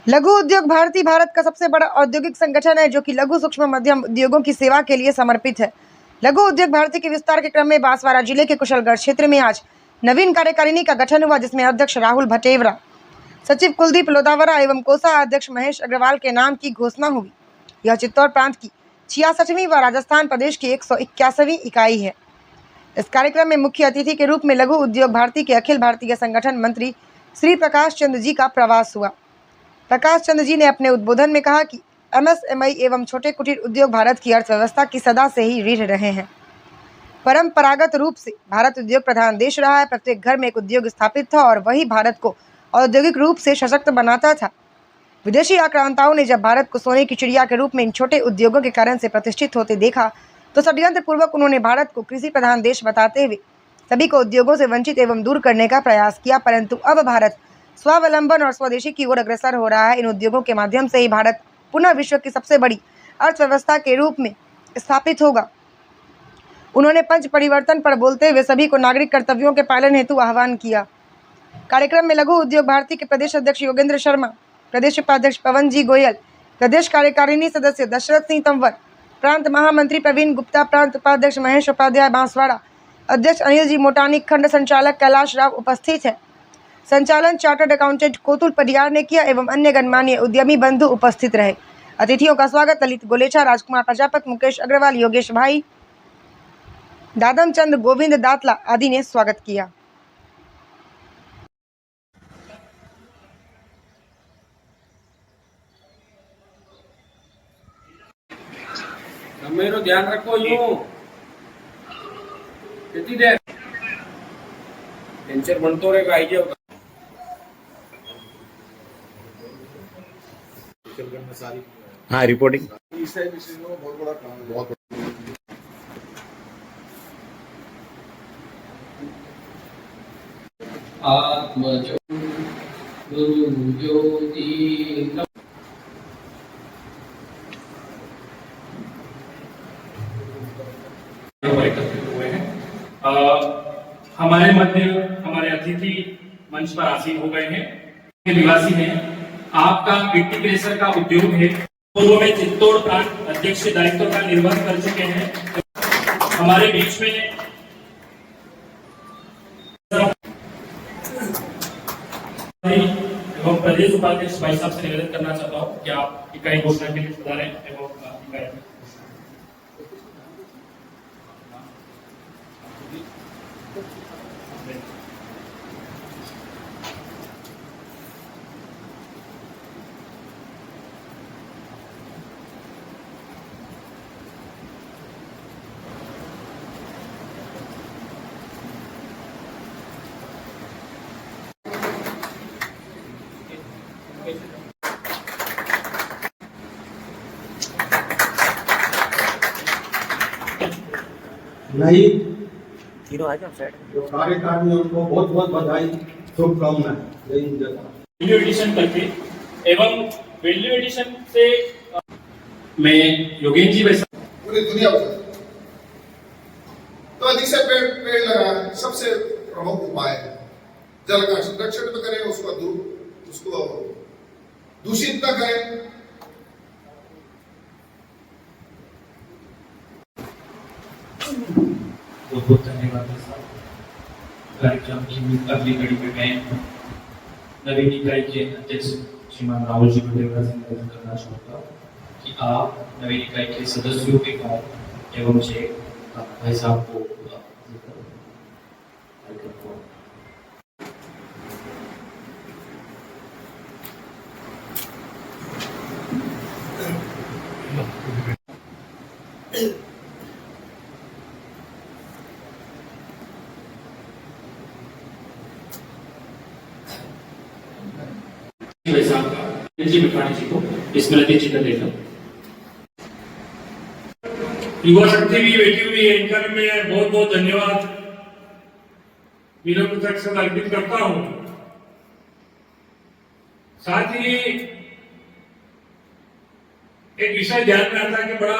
लघु उद्योग भारती भारत का सबसे बड़ा औद्योगिक संगठन है जो कि लघु सूक्ष्म मध्यम उद्योगों की सेवा के लिए समर्पित है। लघु उद्योग भारती के विस्तार के क्रम में बांसवाड़ा जिले के कुशलगढ़ क्षेत्र में आज नवीन कार्यकारिणी का गठन हुआ, जिसमें अध्यक्ष राहुल भटेवरा, सचिव कुलदीप लोधावरा एवं कोषाध्यक्ष महेश अग्रवाल के नाम की घोषणा हुई। यह चित्तौड़ प्रांत की 66वीं व राजस्थान प्रदेश की 181वीं इकाई है। इस कार्यक्रम में मुख्य अतिथि के रूप में लघु उद्योग भारती के अखिल भारतीय संगठन मंत्री श्री प्रकाश चंद्र जी का प्रवास हुआ। प्रकाश चंद्र जी ने अपने उद्बोधन में कहा कि एमएसएमई एवं छोटे कुटीर उद्योग भारत की अर्थव्यवस्था की सदा से ही रीढ़ रहे हैं। परंपरागत रूप से भारत उद्योग प्रधान देश रहा है। प्रत्येक घर में एक उद्योग स्थापित था और वही भारत को औद्योगिक रूप से सशक्त बनाता था। विदेशी आक्रांताओं ने जब भारत को सोने की चिड़िया के रूप में इन छोटे उद्योगों के कारण से प्रतिष्ठित होते देखा तो षड्यंत्र पूर्वक उन्होंने भारत को कृषि प्रधान देश बताते हुए सभी को उद्योगों से वंचित एवं दूर करने का प्रयास किया, परंतु अब भारत स्वावलंबन और स्वदेशी की ओर अग्रसर हो रहा है। इन उद्योगों के माध्यम से ही भारत पुनः विश्व की सबसे बड़ी अर्थव्यवस्था के रूप में स्थापित होगा। उन्होंने पंच परिवर्तन पर बोलते हुए सभी को नागरिक कर्तव्यों के पालन हेतु आह्वान किया। कार्यक्रम में लघु उद्योग भारती के प्रदेश अध्यक्ष योगेंद्र शर्मा, प्रदेश उपाध्यक्ष पवन जी गोयल, प्रदेश कार्यकारिणी सदस्य दशरथ सिंह तंवर, प्रांत महामंत्री प्रवीण गुप्ता, प्रांत उपाध्यक्ष महेश उपाध्याय बांसवाड़ा, अध्यक्ष अनिल जी मोटानी, खंड संचालक कैलाश राव उपस्थित है। संचालन चार्टर्ड अकाउंटेंट कोतुल पडियार ने किया एवं अन्य गणमान्य उद्यमी बंधु उपस्थित रहे। अतिथियों का स्वागत ललित गोलेचा, राजकुमार प्रजापत, मुकेश अग्रवाल, योगेश भाई, दादम चंद, गोविंद दातला आदि ने स्वागत किया। मेरा ध्यान रखो यूं कितनी देर टेंशन बनतो रहेगा आई जाओ। हाँ, रिपोर्टिंग बहुत बड़ा काम, बहुत हमारे मध्य हमारे अतिथि मंच पर आसीन हो गए हैं, निवासी हैं। आपका गिट्टी प्रेशर का उद्योग है, पूर्व में चित्तौड़ प्रांत अध्यक्ष दायित्व का निर्वहन कर चुके हैं। हमारे बीच में एवं प्रदेश उपाध्यक्ष भाई साहब से निवेदन करना चाहता हूँ कि आप इकाई घोषणा के लिए सुधारें एवं इकाई नहीं तीनों आ जाओ साइड। जो कार्यकारिणी उनको बहुत बहुत बधाई, शुभकामनाएं। जय हिंद जय भारत। वैल्यू एडिशन करके एवं वैल्यू एडिशन से मैं योगेंद्र जी वैसा पूरी दुनिया में तो अधिक से पेड़ लगाना सबसे प्रमुख उपाय है। जल का संरक्षण तो करें, उसको दूषित न करें। बहुत बहुत धन्यवाद कार्यक्रम की अगली कड़ी में मैं नवीन इकाई के अध्यक्ष श्रीमान राहुल जी भटेवरा से निवेदन करना चाहता हूँ कि आप नवीन इकाई के सदस्यों के कार्य एवं चेक भाई साहब को जी को स्मृति चिन्ह देकर युवा शक्ति भी बैठी हुई है, इनका भी मैं बहुत बहुत धन्यवाद विनम्र से अर्पित करता हूं। साथ ही एक विषय ध्यान में आता है कि बड़ा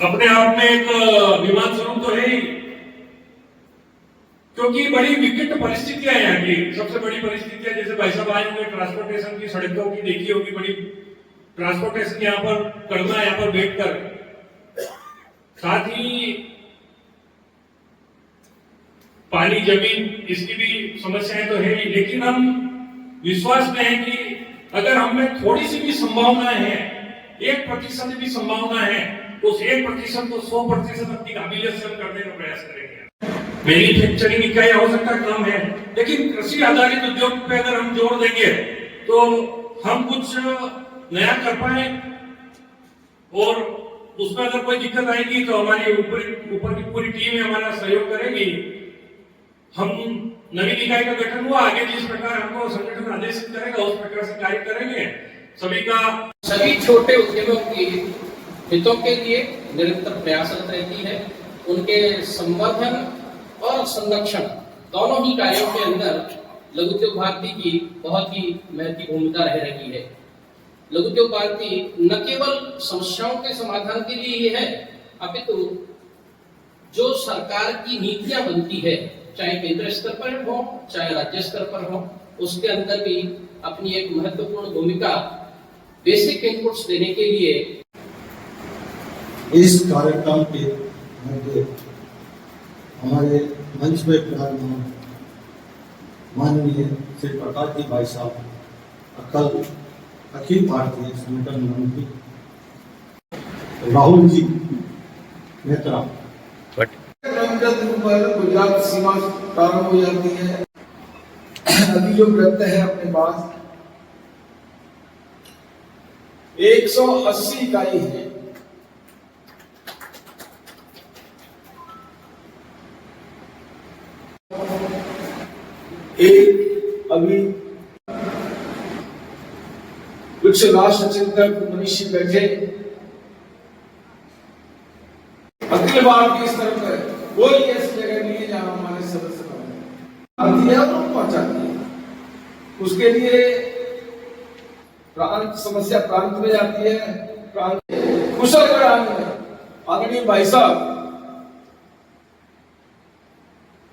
अपने आप में एक विमान स्वरूप तो है ही, क्योंकि बड़ी विकट परिस्थितियां हैं यहाँ की। सबसे बड़ी परिस्थितियां जैसे भाई साहब आए होंगे ट्रांसपोर्टेशन की, सड़कों की देखी होगी, बड़ी ट्रांसपोर्टेशन यहाँ पर करना, यहाँ पर बैठकर। साथ ही पानी जमीन इसकी भी समस्याएं तो है ही, लेकिन हम विश्वास में है कि अगर हमें थोड़ी सी भी संभावना है, 1% भी संभावना है, तो उस 1% को 100% अपनी काबिलियत से करने का प्रयास करेंगे। मैन्युफैक्चरिंग इकाई आवश्यकता कम है, लेकिन कृषि आधारित उद्योग पे अगर हम जोर देंगे तो हम कुछ नया कर पाए, और उसमें अगर कोई दिक्कत आएगी तो हमारी ऊपर की पूरी टीम हमारा सहयोग करेगी। हम नवीन इकाई का गठन हुआ, आगे जिस प्रकार हमको संगठन आदेशित करेगा उस प्रकार से कार्य करेंगे। सभी छोटे उद्योगों की हितों के लिए निरंतर प्रयासरत रहती है। उनके संवर्धन और संरक्षण दोनों ही कार्यों के अंदर लघु उद्योग भारती की बहुत ही महत्वपूर्ण भूमिका रह रही है। लघु उद्योग भारती न केवल समस्याओं के समाधान के लिए ही है, अपितु जो सरकार की नीतियां बनती है, चाहे केंद्र स्तर पर हो चाहे राज्य स्तर पर हो, उसके अंदर भी अपनी एक महत्वपूर्ण भूमिका बेसिक इनपुट्स देने के लिए। इस कार्यक्रम के मध्य हमारे मंच पे विराजमान माननीय श्री प्रकाश जी भाई साहब, अखिल भारतीय संगठन मंत्री राहुल जी नेत्रा, गुजरात सीमा प्रारंभ हो जाती है। अभी जो रखते हैं अपने पास 180 इकाई है। एक अभी कुछ राष्ट्र चिंतक मनीषी बैठे अखिल भारतीय स्तर पर कोई ऐसी जगह नहीं है जहां हमारे सदस्य आती है और पहुंचाती है। उसके लिए प्रांत समस्या प्रांत में जाती है, प्रांत कुशल आदरणीय भाई साहब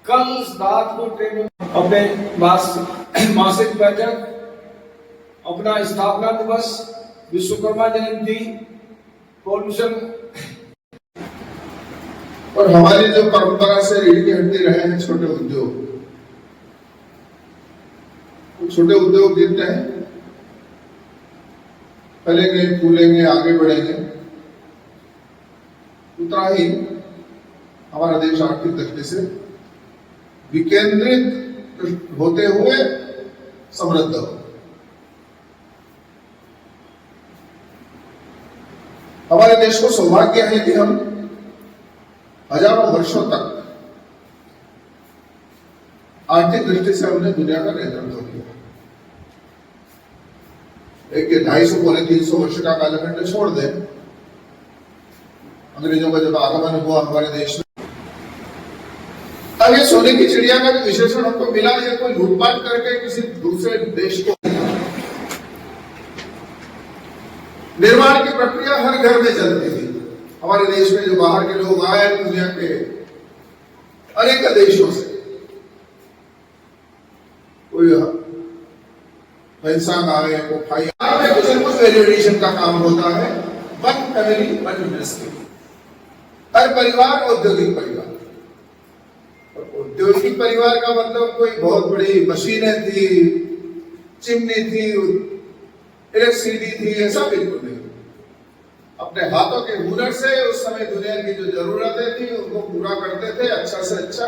कल रात को ट्रेनिंग अपने मासिक बैठक, अपना स्थापना दिवस, विश्वकर्मा जयंती, पॉल्यूशन और हमारी जो परंपरा से रीढ़ी हटते रहे हैं छोटे उद्योग, तो छोटे उद्योग जितने हैं फलेंगे फूलेंगे आगे बढ़ेंगे, उतना ही हमारा देश आर्थिक दृष्टि से विकेंद्रित होते हुए समृद्ध हो। हमारे देश को सौभाग्य है कि हम हजारों वर्षों तक आर्थिक दृष्टि से हमने दुनिया का नेतृत्व किया। एक 250 पौने 300 वर्ष का कालखंड छोड़ दें, अंग्रेजों का जब आगमन हुआ हमारे देश में, अब ये सोने की चिड़िया का जो विशेषण हमको मिला, ये कोई लूटपाट करके किसी दूसरे देश को, निर्माण की प्रक्रिया हर घर में चलती थी। हमारे देश में जो बाहर के लोग आए दुनिया के अनेक देशों से, कोई पैसा आए को खाई में कुछ न कुछ वेरिएशन का काम होता है। वन फैमिली वन इंडस्ट्री, हर परिवार औद्योगिक परिवार। औद्योगिक परिवार का मतलब कोई बहुत बड़ी मशीनें थी, चिमनी थी, इलेक्ट्रिसिटी थी, ऐसा बिल्कुल नहीं। अपने हाथों के हुनर से उस समय दुनिया की जो जरूरतें थी उनको पूरा करते थे, अच्छा से अच्छा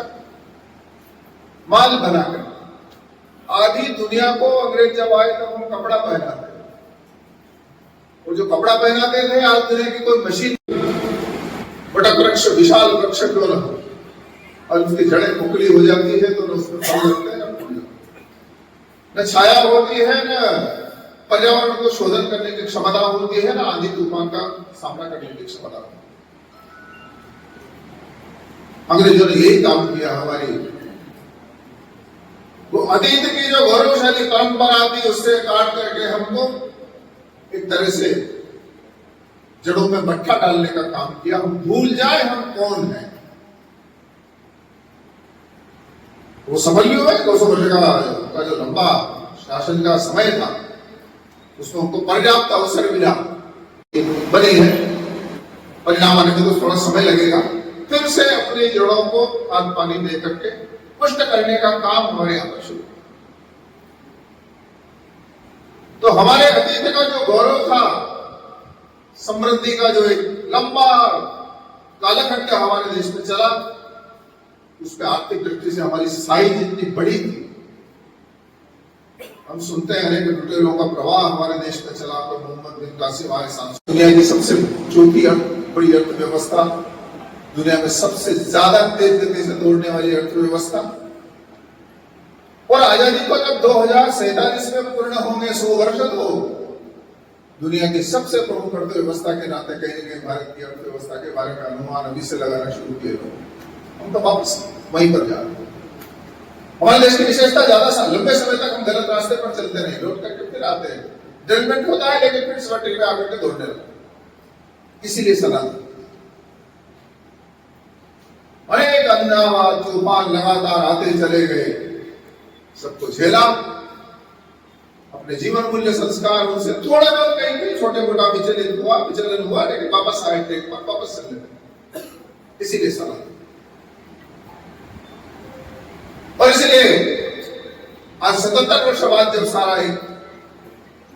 माल बनाकर। आधी दुनिया को अंग्रेज जब आए तब हम कपड़ा पहनाते थे, और जो कपड़ा पहनाते थे आज दुनिया की कोई मशीन, बड़ा वृक्ष, विशाल वृक्ष क्यों न हो, और उसकी जड़ें खोखली हो जाती है तो उसमें फल लगते हैं, न छाया होती है, न पर्यावरण को शोधन करने की क्षमता होती है, ना आंधी तूफान का सामना करने की क्षमता होती है। अंग्रेजों ने यही काम किया। हमारी वो अतीत की जो गौरवशाली परंपरा थी उससे काट करके हमको एक तरह से जड़ों में मट्ठा डालने का काम किया। हम भूल जाए हम कौन हैं। वो सफल भी हुए। 200 वर्ष का जो लंबा शासन का समय था उसमें उनको पर्याप्त अवसर मिला, बनी है। परिणाम आने में तो थोड़ा समय लगेगा, फिर से अपनी जड़ों को खाद पानी दे करके पुष्ट करने का काम हमारे यहाँ पर शुरू। तो हमारे अतीत का जो गौरव था, समृद्धि का जो एक लंबा कालखंड हमारे देश में चला, उसमें आर्थिक दृष्टि से हमारी साइज इतनी बड़ी थी। हम सुनते हैं अनेक लुटेरों का प्रवाह हमारे देश में चला, तो मोहम्मद बिन कासिम हमारे सांसद, दुनिया की सबसे चौथी बड़ी अर्थव्यवस्था, दुनिया में सबसे ज्यादा तेज गति से दौड़ने वाली अर्थव्यवस्था। और आजादी को जब 2047 में पूर्ण होंगे 100 वर्ष, तो दुनिया की सबसे प्रमुख अर्थव्यवस्था के नाते कहीं न कहीं भारत की अर्थव्यवस्था के बारे में अनुमान अभी से लगाना शुरू किए लोग। हम तो वापस वहीं पर जा रहे हैं। हमारे देश की विशेषता ज्यादा लंबे समय तक हम गलत रास्ते पर चलते नहीं, लौट करके फिर आते हैं, डेवलपमेंट होता है लेकिन फिर स्वटिक में आकर के दौड़ने लगते। इसीलिए सलाह अनेक अंदाज तूफान लगातार आते चले गए, सबको झेला, अपने जीवन मूल्य संस्कार उनसे थोड़ा बहुत कहीं छोटे मोटा विचलन हुआ लेकिन वापस आए ट्रैक पर, वापस चलने लगे। इसीलिए सलाह। और इसलिए आज 77 वर्ष बाद जब सारा एक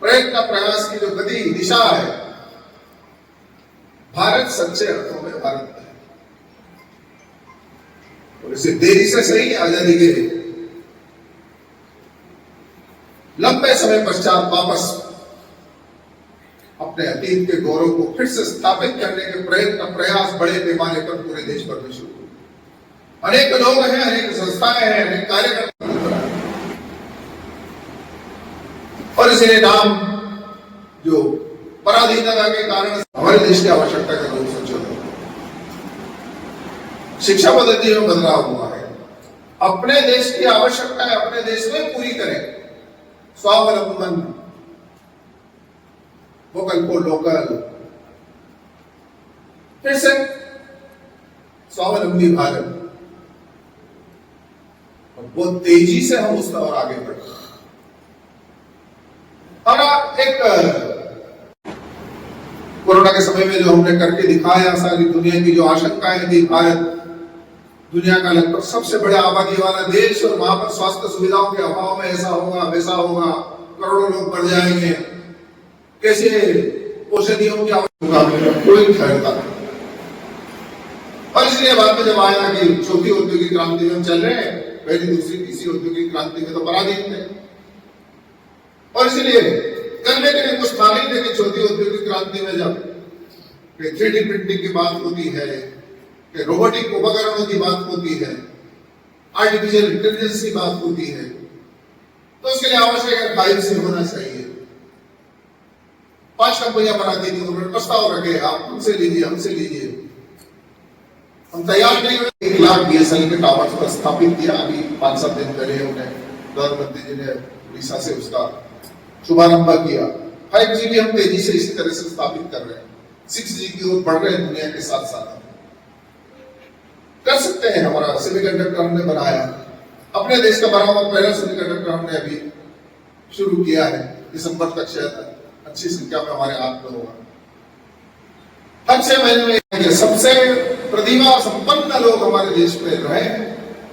प्रयत्न प्रयास की जो गति दिशा है, भारत सच्चे अर्थों में भारत है। और इसे देरी से सही आजादी के लंबे समय पश्चात वापस अपने अतीत के गौरव को फिर से स्थापित करने के प्रयत्न प्रयास बड़े पैमाने पर पूरे देश भर में शुरू हुए। अनेक लोग हैं, अनेक संस्थाएं हैं, अनेक कार्यकर्ता, और इसलिए नाम जो पराधीनता के कारण हमारे देश की आवश्यकता का रूप संशोधन, शिक्षा पद्धति में बदलाव हुआ है। अपने देश की आवश्यकता है अपने देश में पूरी करें, स्वावलंबन, वोकल फॉर लोकल, फिर से स्वावलंबी भारत, और बहुत तेजी से हम उस और आगे बढ़ रहे हैं। और एक कोरोना के समय में जो हमने करके दिखाया, सारी दुनिया की जो आशंकाएं थी, भारत दुनिया का लगभग सबसे बड़ा आबादी वाला देश, और वहां पर स्वास्थ्य सुविधाओं के अभाव में ऐसा होगा वैसा होगा, करोड़ों लोग मर जाएंगे, कैसे औषधियों की आवश्यकता, कोई ठहरता नहीं। और इसलिए बाद में जब आया कि चौथी औद्योगिक क्रांति में हम चल रहे हैं, पहली दूसरी तीसरी औद्योगिक क्रांति में तो पराधीन थे, और इसलिए करने के लिए कुछ था नहीं। लेकिन चौथी औद्योगिक क्रांति में जब 3D प्रिंटिंग की बात होती है, कि रोबोटिक उपकरणों की बात होती है, आर्टिफिशियल इंटेलिजेंस की बात होती है, तो उसके लिए आवश्यक है 5G होना चाहिए। 5 कंपनियां बनाती थी, उन्होंने प्रस्ताव रखे, आप हमसे लीजिए, हमसे लीजिए, हम तैयार नहीं हुए। 1 लाख BSNL के टावर्स पर स्थापित किया। अभी 5-7 दिन पहले उन्हें प्रधानमंत्री जी ने उड़ीसा से उसका शुभारंभ किया। 5G भी हम तेजी से इसी तरह से स्थापित कर रहे हैं, 6G की ओर बढ़ रहे हैं दुनिया के साथ साथ। कर सकते हैं। हमारा सेमीकंडक्टर हमने बनाया, अपने देश का बना हुआ पहला सेमीकंडक्टर हमने अभी शुरू किया है। दिसंबर तक शायद अच्छी संख्या में हमारे हाथ में होगा। हर 6 महीने में सबसे प्रतिभा संपन्न लोग हमारे देश में रहे हैं।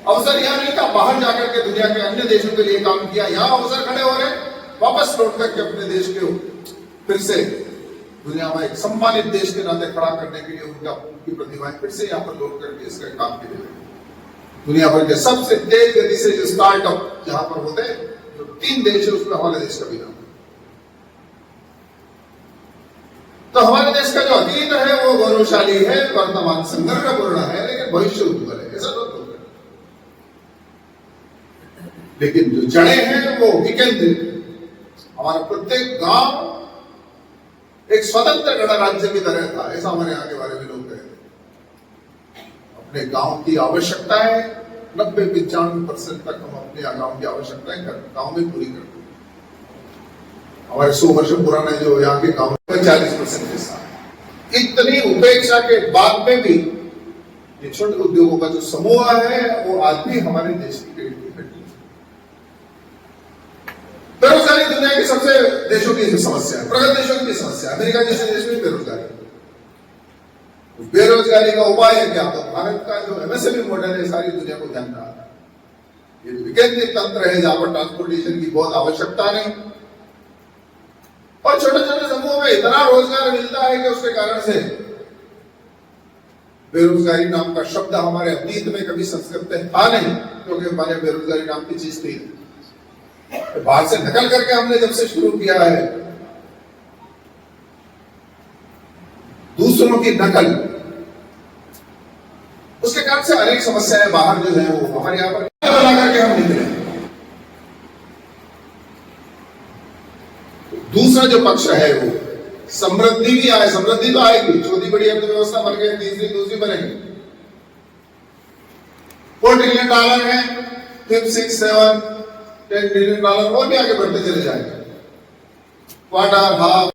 अवसर यहाँ नहीं था, बाहर जाकर के दुनिया के अन्य देशों के लिए काम किया, यहाँ अवसर खड़े हो रहे, वापस लौट करके अपने देश के फिर से दुनिया में एक सम्मानित देश के नाते खड़ा करने के लिए उनकी प्रतिभाएं फिर से यहाँ पर लौट करके इसका काम के लिए दुनिया भर के सबसे तेज गति से जो स्टार्टअप जहां पर होते हैं, जो 3 देश है उसमें हमारे देश का भी नाम। तो हमारे देश का जो अतीत है वो गौरवशाली है, वर्तमान संघर्षपूर्ण है, लेकिन भविष्य उज्जवल है, ऐसा तो बोल रहे। लेकिन जो जड़ें हैं वो विकेंद्रित। हमारा प्रत्येक गांव एक स्वतंत्र गणराज्य की तरह था, ऐसा हमारे यहाँ के बारे में लोग कहते हैं। अपने गांव की आवश्यकताएं 90-95% तक हम अपने गांव की आवश्यकताएं गांव में पूरी करते हैं। हमारे 100 वर्ष पुराना जो यहाँ के गांव में 40% हिस्सा है। इतनी उपेक्षा के बाद में भी ये छोटे उद्योगों का जो समूह है वो आज भी हमारे देश की बेरोजगारी दुनिया के सबसे देशों की समस्या है, प्रगत देशों की समस्या है। अमेरिका जैसे देश में बेरोजगारी, बेरोजगारी का उपाय है क्या? तो भारत का जो एमएसएमई मॉडल है सारी दुनिया को ध्यान रहा है। ये विकेंद्रित तंत्र है जहां पर ट्रांसपोर्टेशन की बहुत आवश्यकता नहीं, और छोटे छोटे समूहों में इतना रोजगार मिलता है कि उसके कारण से बेरोजगारी नाम का शब्द हमारे अतीत में कभी संस्कृत में था नहीं, क्योंकि हमारे बेरोजगारी नाम की चीज थी। बाहर से नकल करके हमने जब से शुरू किया है, दूसरों की नकल, उसके कारण से अनेक समस्याएं बाहर जो है वो हमारे यहाँ पर बना करके हम निकले। दूसरा जो पक्ष है वो समृद्धि भी आए, समृद्धि तो आएगी, चौथी बड़ी अर्थव्यवस्था बन गई, तीसरी दूसरी बनेगी। $4 ट्रिलियन है, 5, 6, 7, $10 ट्रिलियन और भी आगे बढ़ते चले जाएंगे। Quarter, half